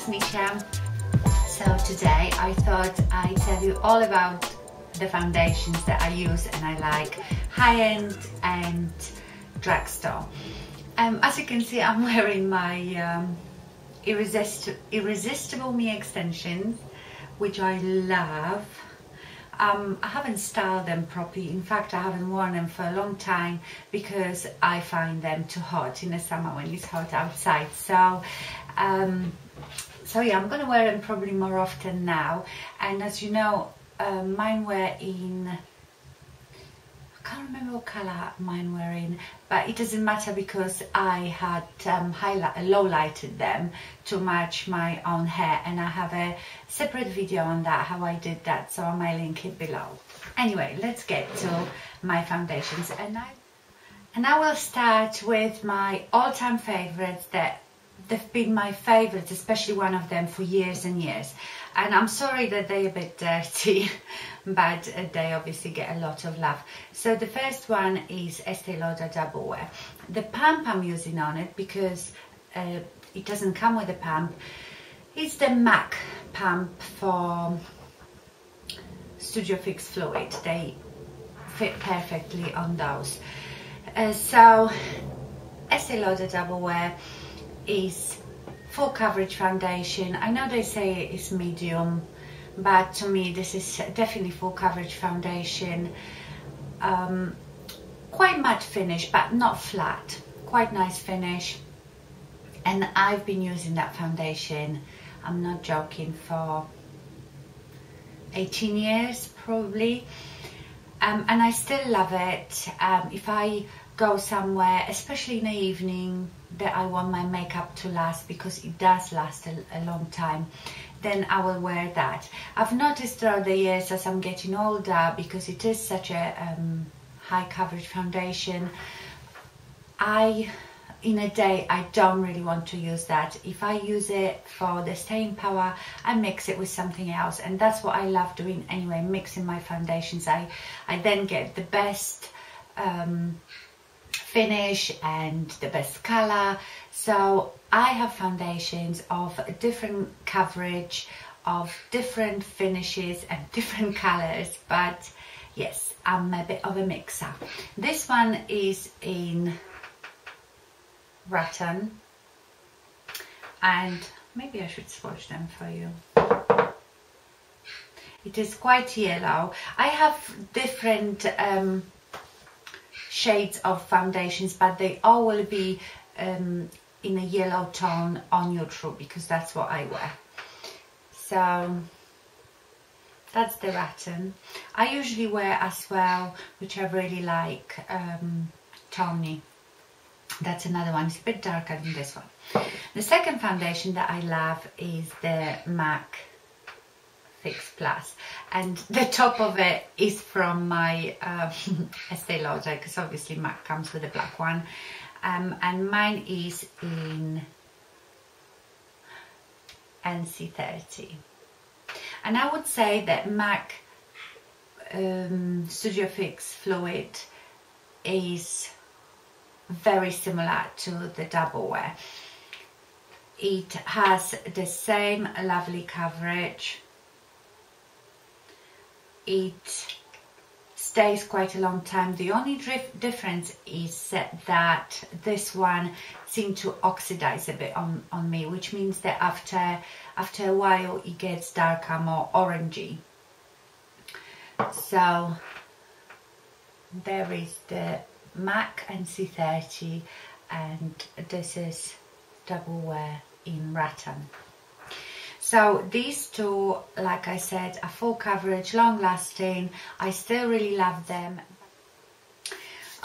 it's Misha. So today I thought I'd tell you all about the foundations that I use and I like, high-end and drugstore. As you can see, I'm wearing my Irresistible Me extensions, which I love. I haven't styled them properly. In fact, I haven't worn them for a long time because I find them too hot in the summer when it's hot outside. So yeah, I'm gonna wear them probably more often now. And as you know, mine were in, I can't remember what colour mine were in, but it doesn't matter because I had low lighted them to match my own hair, and I have a separate video on that, how I did that, so I might link it below. Anyway, let's get to my foundations, and I will start with my all-time favourites that they've been my favourites, especially one of them for years and years. And I'm sorry that they're a bit dirty, but they obviously get a lot of love. So the first one is Estee Lauder Double Wear. The pump I'm using on it, because it doesn't come with a pump, it's the MAC pump for Studio Fix Fluid. They fit perfectly on those. So Estee Lauder Double Wear is full coverage foundation. I know they say it's medium, but to me this is definitely full coverage foundation. Quite matte finish, but not flat. Quite nice finish. And I've been using that foundation, I'm not joking, for 18 years probably. And I still love it. If I go somewhere, especially in the evening, that I want my makeup to last, because it does last a long time, then I will wear that. I've noticed throughout the years as I'm getting older, because it is such a high coverage foundation, in a day I don't really want to use that. If I use it for the staying power, I mix it with something else, and that's what I love doing anyway, mixing my foundations. I then get the best finish and the best color. So I have foundations of different coverage, of different finishes and different colors, but yes, I'm a bit of a mixer. This one is in rattan, and maybe I should swatch them for you. It is quite yellow. I have different shades of foundations, but they all will be in a yellow tone on neutral, because that's what I wear. So that's the rattan. I usually wear as well, which I really like, Tawny. That's another one. It's a bit darker than this one. The second foundation that I love is the MAC Fix Plus, and the top of it is from my Estee Lauder, because obviously MAC comes with a black one, and mine is in NC30. And I would say that MAC Studio Fix Fluid is very similar to the Double Wear. It has the same lovely coverage. It stays quite a long time. The only difference is that this one seemed to oxidize a bit on me, which means that after a while it gets darker, more orangey. So there is the MAC NC30, and this is Double Wear in rattan. So these two, like I said, are full coverage, long lasting. I still really love them.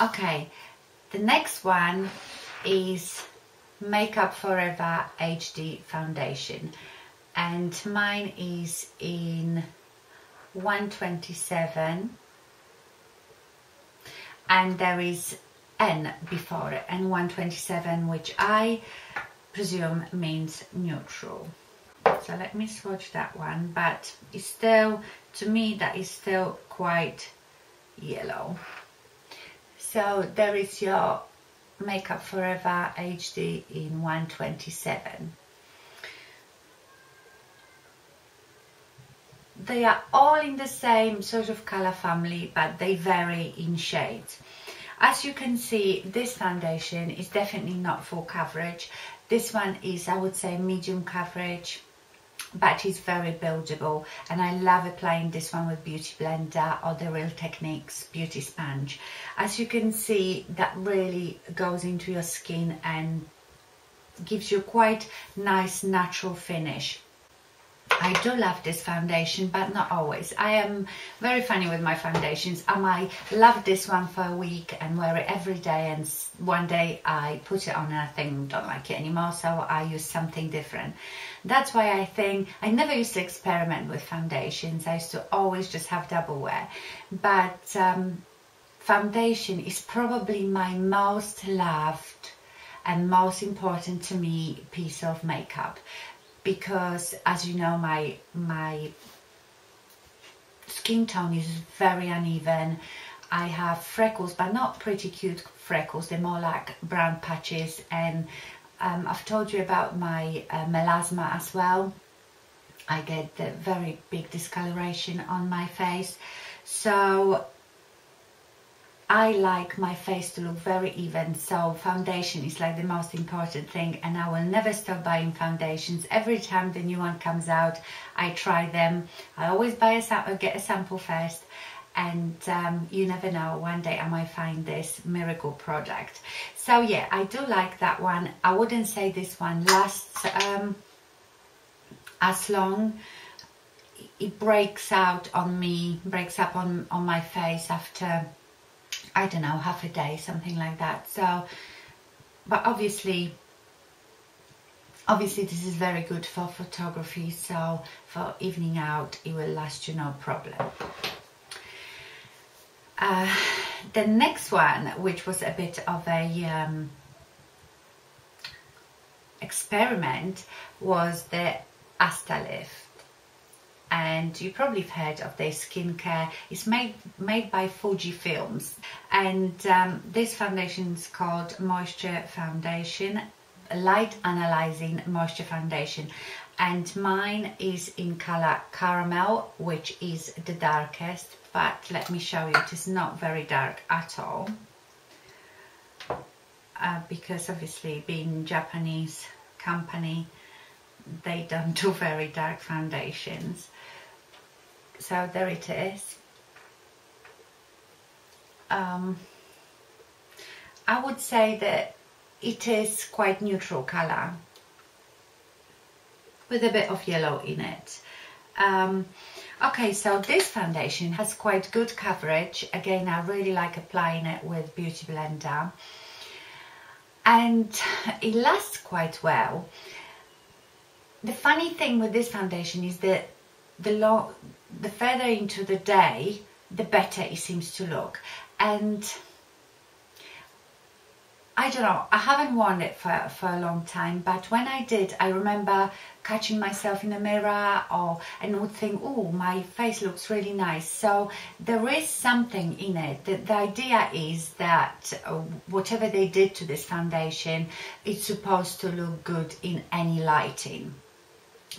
Okay, the next one is Makeup Forever HD foundation, and mine is in 127, and there is N before it, and 127, which I presume means neutral. So let me swatch that one, but it's still, to me, that is still quite yellow. So there is your Makeup Forever HD in 127. they are all in the same sort of color family, but they vary in shades. As you can see, this foundation is definitely not full coverage. This one is, I would say, medium coverage, but it's very buildable, and I love applying this one with Beauty Blender or the Real Techniques Beauty Sponge. As you can see, that really goes into your skin and gives you quite nice natural finish. I do love this foundation, but not always. I am very funny with my foundations. I might love this one for a week and wear it every day, and one day I put it on and I think don't like it anymore, so I use something different. That's why I think I never used to experiment with foundations. I used to always just have double wear. But foundation is probably my most loved and most important to me piece of makeup, because as you know, my skin tone is very uneven. I have freckles, but not pretty cute freckles. They're more like brown patches, and I've told you about my melasma as well. I get the very big discoloration on my face, so I like my face to look very even, so foundation is like the most important thing, and I will never stop buying foundations. Every time the new one comes out, I try them. I always buy get a sample first, and you never know, one day I might find this miracle product. So yeah, I do like that one. I wouldn't say this one lasts as long. It breaks out on me, breaks up on my face after, I don't know, half a day, something like that. So, but obviously this is very good for photography, so for evening out it will last you no problem. The next one, which was a bit of a experiment, was the ASTALIFT. And you probably have heard of their skincare. It's made by Fujifilms, and this foundation is called Moisture Foundation, Light Analyzing Moisture Foundation, and mine is in color Caramel, which is the darkest, but let me show you, it is not very dark at all, because obviously being Japanese company, they don't do very dark foundations. So there it is. I would say that it is quite neutral color with a bit of yellow in it. Okay, so this foundation has quite good coverage. Again, I really like applying it with Beauty Blender, and it lasts quite well. The funny thing with this foundation is that the further into the day, the better it seems to look. And I don't know, I haven't worn it for a long time, but when I did, I remember catching myself in the mirror and would think, oh, my face looks really nice. So there is something in it. The idea is that whatever they did to this foundation, it's supposed to look good in any lighting.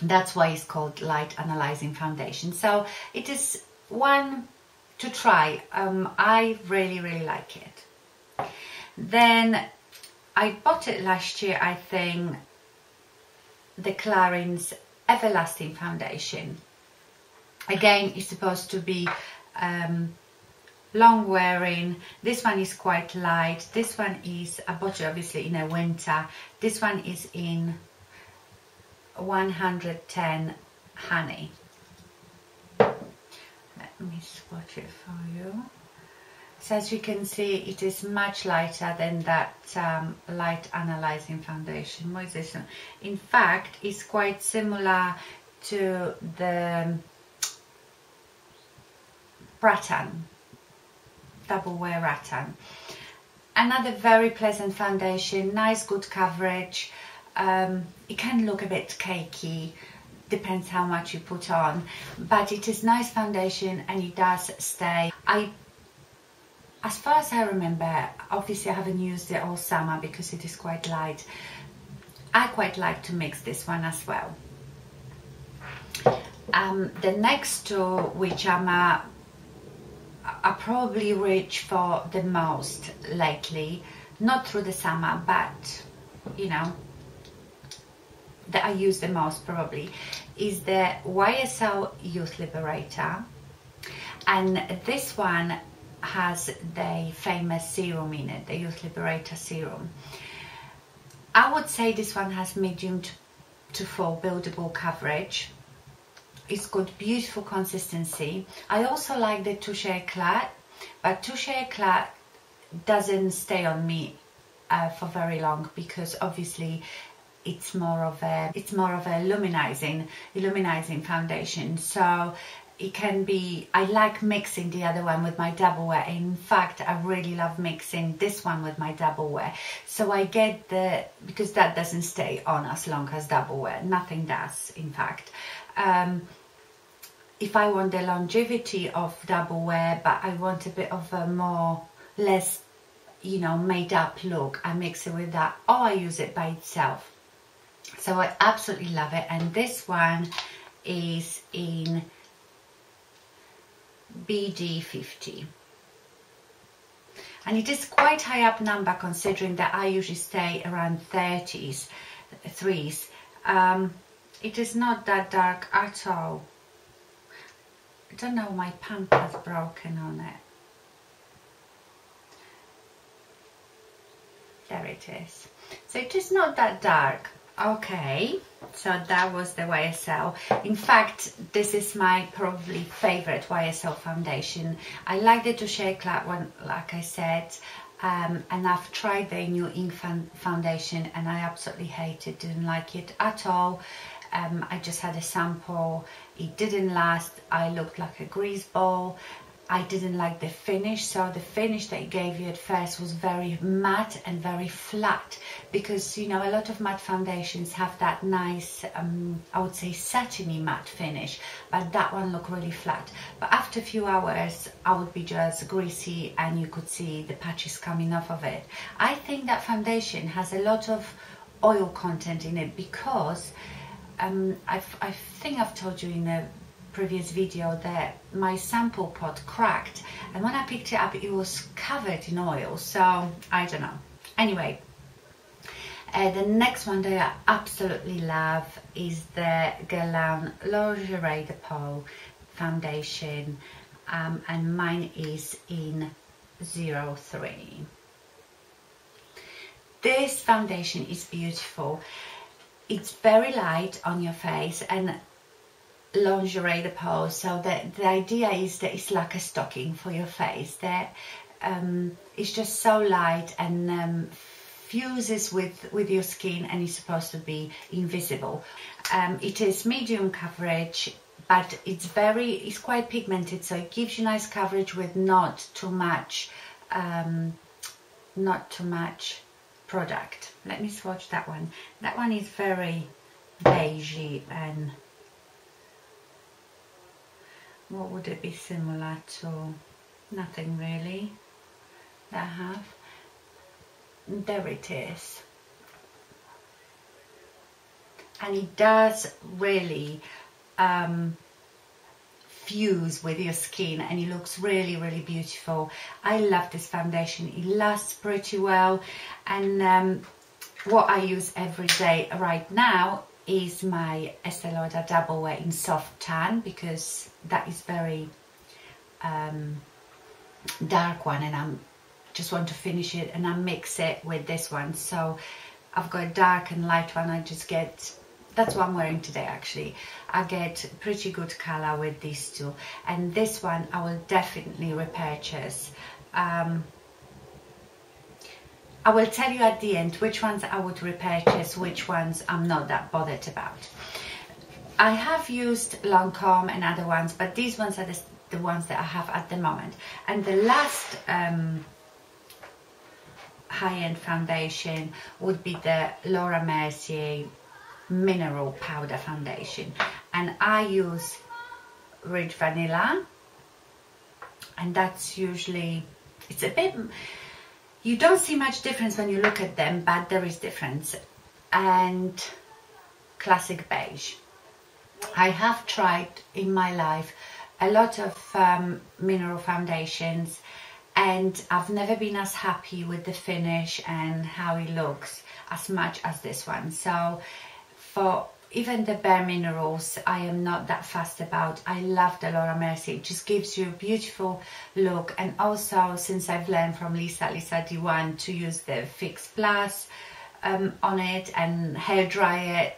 That's why it's called Light Analyzing Foundation. So it is one to try. I really like it. Then I bought it last year, I think, the CLARINS Everlasting Foundation. Again, it's supposed to be long wearing. This one is quite light. This one is, I bought it obviously in a winter. This one is in 110 honey. Let me swatch it for you. So as you can see, it is much lighter than that Light Analyzing Foundation. What is this one? In fact, it's quite similar to the Rattan, Double Wear Rattan. Another very pleasant foundation, nice good coverage. It can look a bit cakey, depends how much you put on, but it is nice foundation and it does stay. As far as I remember, obviously I haven't used it all summer because it is quite light. I quite like to mix this one as well. The next two, which I probably reach for the most lately, not through the summer, but you know, that I use the most probably, is the YSL Youth Liberator, and this one has the famous serum in it, the Youth Liberator serum. I would say this one has medium to full buildable coverage. It's got beautiful consistency. I also like the Touche Eclat, but Touche Eclat doesn't stay on me for very long, because obviously it's more of a illuminizing foundation. So it can be, I like mixing the other one with my double wear. In fact, I really love mixing this one with my double wear. So I get because that doesn't stay on as long as double wear. Nothing does, in fact. If I want the longevity of double wear, but I want a bit of a less, you know, made up look, I mix it with that, or I use it by itself. So I absolutely love it. And this one is in BD50, and it is quite high up number, considering that I usually stay around 30s, 3s. It is not that dark at all. I don't know, my pump has broken on it. There it is. So it is not that dark. Okay, so that was the YSL. In fact, this is my probably favorite YSL foundation. I like the Touche Eclat one, like I said, and I've tried the New Ink foundation and I absolutely hate it, didn't like it at all. I just had a sample, it didn't last, I looked like a grease ball. I didn't like the finish, so the finish they gave you at first was very matte and very flat, because you know a lot of matte foundations have that nice, I would say satiny matte finish, but that one looked really flat. But after a few hours I would be just greasy and you could see the patches coming off of it. I think that foundation has a lot of oil content in it, because I think I've told you in a previous video that my sample pot cracked, and when I picked it up it was covered in oil, so I don't know. Anyway, the next one that I absolutely love is the GUERLAIN Lingerie de PEAU foundation, and mine is in 03. This foundation is beautiful. It's very light on your face, and Lingerie de PEAU, so the idea is that it's like a stocking for your face, that it's just so light and fuses with your skin, and is supposed to be invisible. It is medium coverage, but it's quite pigmented, so it gives you nice coverage with not too much product. Let me swatch that one. That one is very beigey, and what would it be similar to? Nothing really that I have. There it is. And it does really fuse with your skin, and it looks really, really beautiful. I love this foundation. It lasts pretty well, and what I use every day right now is my Estee Lauder Double Wear in Soft Tan, because that is very dark one, and I just want to finish it, and I mix it with this one. So I've got a dark and light one. I just get, that's what I'm wearing today actually. I get pretty good color with these two, and this one I will definitely repurchase. I will tell you at the end which ones I would repurchase, which ones I'm not that bothered about. I have used Lancome and other ones, but these ones are the ones that I have at the moment. And the last high-end foundation would be the Laura Mercier Mineral Powder Foundation. And I use Rich Vanilla, and that's usually, it's a bit, you don't see much difference when you look at them, but there is difference. And Classic Beige. I have tried in my life a lot of mineral foundations, and I've never been as happy with the finish and how it looks as much as this one. So for even the bare minerals, I am not that fussed about. I love the Laura Mercier. It just gives you a beautiful look. And also, since I've learned from Lisa D1 to use the Fix Plus on it and hair dryer,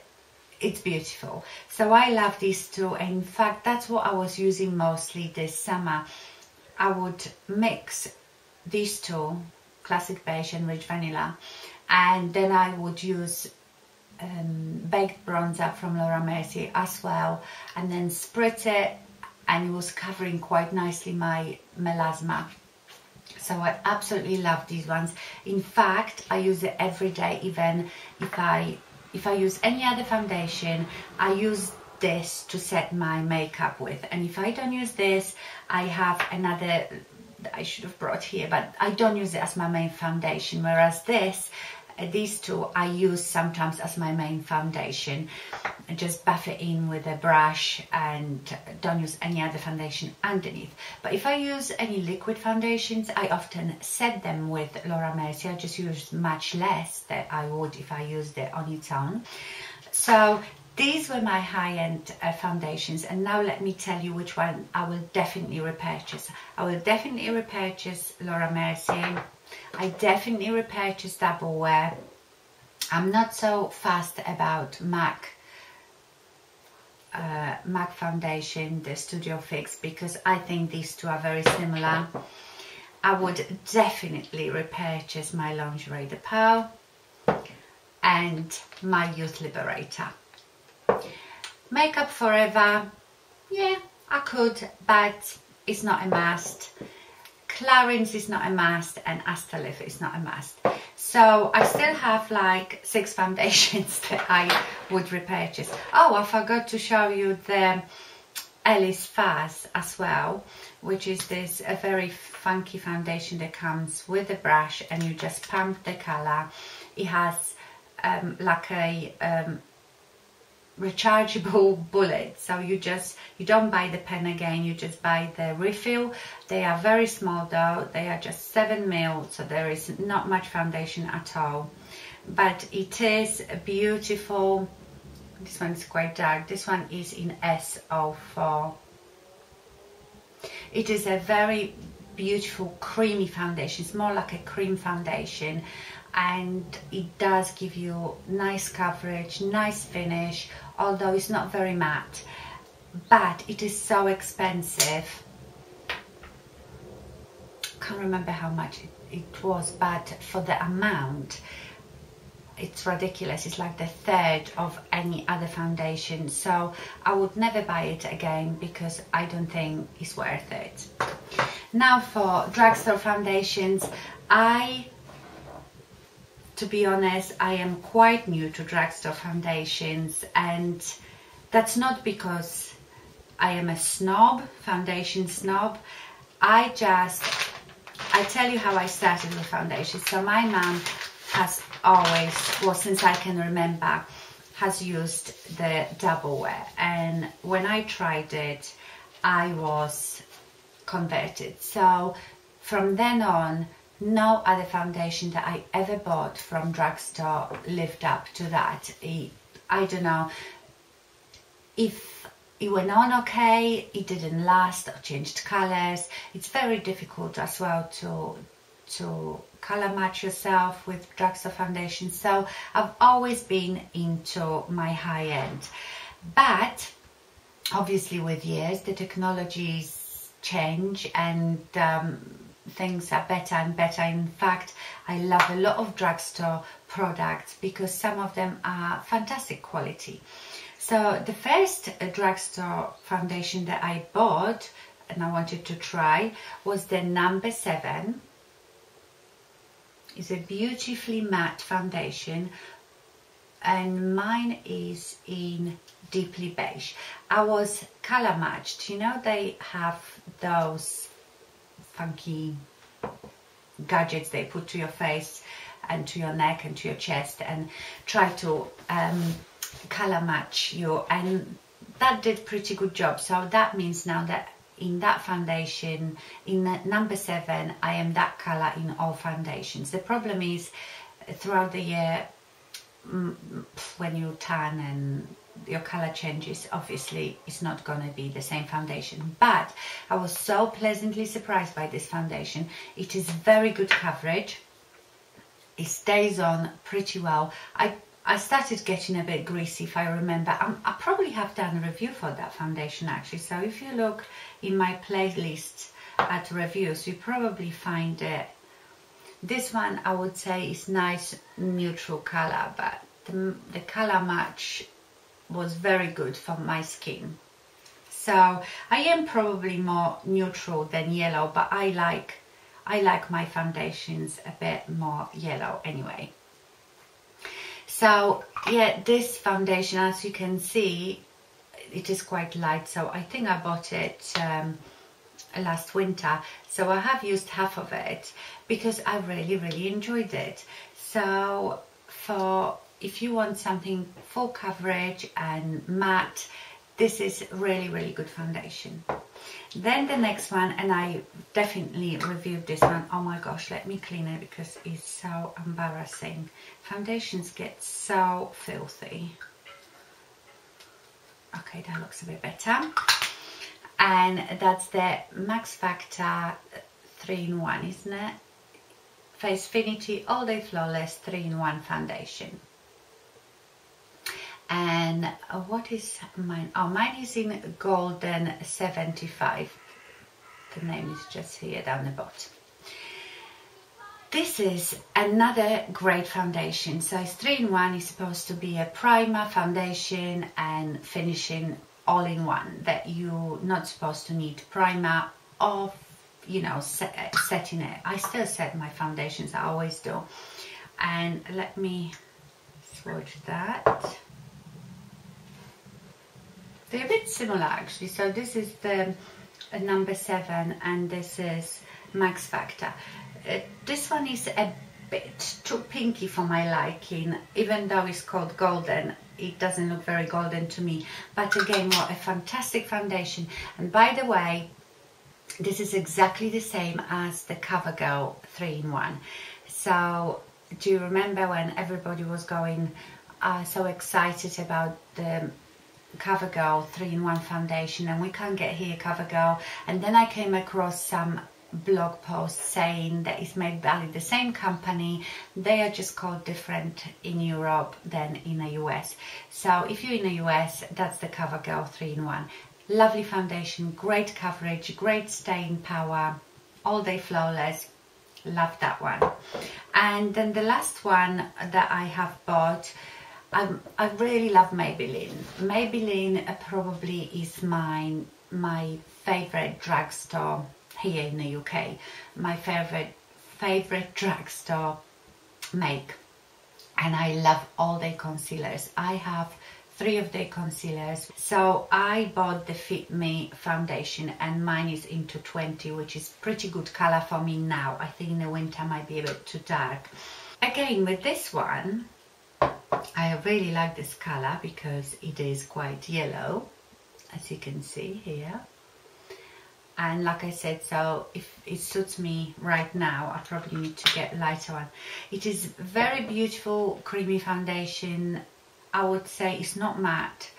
it's beautiful. So I love these two. In fact, that's what I was using mostly this summer. I would mix these two, Classic Beige and Rich Vanilla, and then I would use baked bronzer from Laura Mercier as well, and then spritz it, and it was covering quite nicely my melasma. So I absolutely love these ones. In fact, I use it every day. Even if I use any other foundation, I use this to set my makeup with. And if I don't use this, I have another that I should have brought here, but I don't use it as my main foundation. Whereas these two I use sometimes as my main foundation. I just buff it in with a brush and don't use any other foundation underneath. But if I use any liquid foundations, I often set them with Laura Mercier. I just use much less than I would if I used it on its own. So these were my high-end foundations, and now let me tell you which one I will definitely repurchase. I will definitely repurchase Laura Mercier. I definitely repurchase Double Wear. I'm not so fast about MAC foundation, the Studio Fix, because I think these two are very similar. I would definitely repurchase my Lingerie, the PEAU, and my Youth Liberator. Makeup Forever, yeah, I could, but it's not a must. CLARINS is not a must, and ASTALIFT is not a must. So I still have like 6 foundations that I would repurchase. Oh, I forgot to show you the ELLIS FAAS as well, which is this a very funky foundation that comes with a brush, and you just pump the color. It has like a rechargeable bullet, so you don't buy the pen again, you just buy the refill. They are very small though, they are just 7 ml, so there is not much foundation at all, but it is beautiful. This one is quite dark, this one is in S04. It is a very beautiful creamy foundation. It's more like a cream foundation, and it does give you nice coverage, nice finish, although it's not very matte. But it is so expensive. Can't remember how much it was, but for the amount, it's ridiculous. It's like the third of any other foundation, so I would never buy it again because I don't think it's worth it. Now for drugstore foundations, to be honest, I am quite new to drugstore foundations, and that's not because I am a snob, foundation snob. I tell you how I started with foundations. So my mum has always, well, since I can remember, has used the Double Wear, and when I tried it, I was converted. So from then on, no other foundation that I ever bought from drugstore lived up to that. I don't know if it went on okay, it didn't last or changed colors. It's very difficult as well to color match yourself with drugstore foundation. So I've always been into my high end, but obviously with years the technologies change and things are better and better. In fact, I love a lot of drugstore products because some of them are fantastic quality. So the first drugstore foundation that I bought and I wanted to try was the number 7. It's a beautifully matte foundation, and mine is in deeply beige. I was color matched. You know, they have those funky gadgets they put to your face and to your neck and to your chest and try to color match you, and that did pretty good job. So that means now that in that foundation, in number 7, I am that color in all foundations. The problem is throughout the year, when you tan and your color changes, obviously it's not going to be the same foundation. But I was so pleasantly surprised by this foundation. It is very good coverage. It stays on pretty well. I started getting a bit greasy, if I remember. I probably have done a review for that foundation actually, so if you look in my playlist at reviews, you probably find it. This one I would say is nice neutral color, but the color match was very good for my skin. So I am probably more neutral than yellow, but I like my foundations a bit more yellow anyway. So yeah, this foundation, as you can see, it is quite light. So I think I bought it last winter. So I have used half of it because I really enjoyed it. So if you want something full coverage and matte, this is really good foundation. Then the next one, and I definitely reviewed this one. Oh my gosh, let me clean it because it's so embarrassing. Foundations get so filthy. Okay, that looks a bit better. And that's the MAXFACTOR 3-in-1, isn't it? FACEFINITY All Day Flawless 3-in-1 foundation. And what is mine? Oh, mine is in Golden 75. The name is just here down the bottom. This is another great foundation. So it's 3-in-1. It's supposed to be a primer, foundation and finishing all in one. That you're not supposed to need primer or, you know, setting it. I still set my foundations, I always do. And let me swatch that. They're a bit similar actually. So this is the number 7 and this is MAXFACTOR. This one is a bit too pinky for my liking. Even though it's called golden, it doesn't look very golden to me. But again, what a fantastic foundation. And by the way, this is exactly the same as the CoverGirl 3-in-1. So do you remember when everybody was going so excited about the CoverGirl 3-in-1 foundation, and we can't get here CoverGirl, and then I came across some blog posts saying that it's made by the same company. They are just called different in Europe than in the US. So if you're in the US, that's the CoverGirl 3-in-1. Lovely foundation, great coverage, great staying power, all day flawless. Love that one. And then the last one that I have bought, I really love Maybelline. Maybelline probably is my favorite drugstore here in the UK. My favorite drugstore make. And I love all their concealers. I have 3 of their concealers. So I bought the Fit Me foundation and mine is into 20, which is pretty good color for me now. I think in the winter might be a bit too dark. Again, with this one, I really like this color because it is quite yellow, as you can see here. And like I said, so if it suits me right now, I probably need to get a lighter one. It is very beautiful, creamy foundation. I would say it's not matte.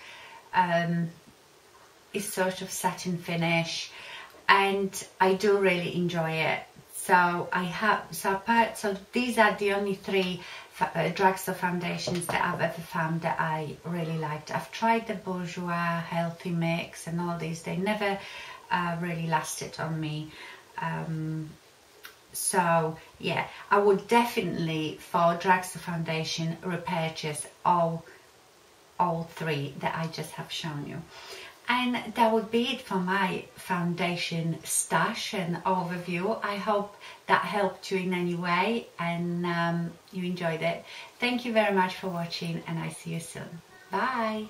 It's sort of satin finish, and I do really enjoy it. So so these are the only 3 drugstore foundations that I've ever found that I really liked. I've tried the Bourjois Healthy Mix and all these. They never really lasted on me. So yeah, I would definitely, for drugstore foundation, repurchase all 3 that I just have shown you. And that would be it for my foundation stash and overview. I hope that helped you in any way and you enjoyed it. Thank you very much for watching, and I see you soon. Bye.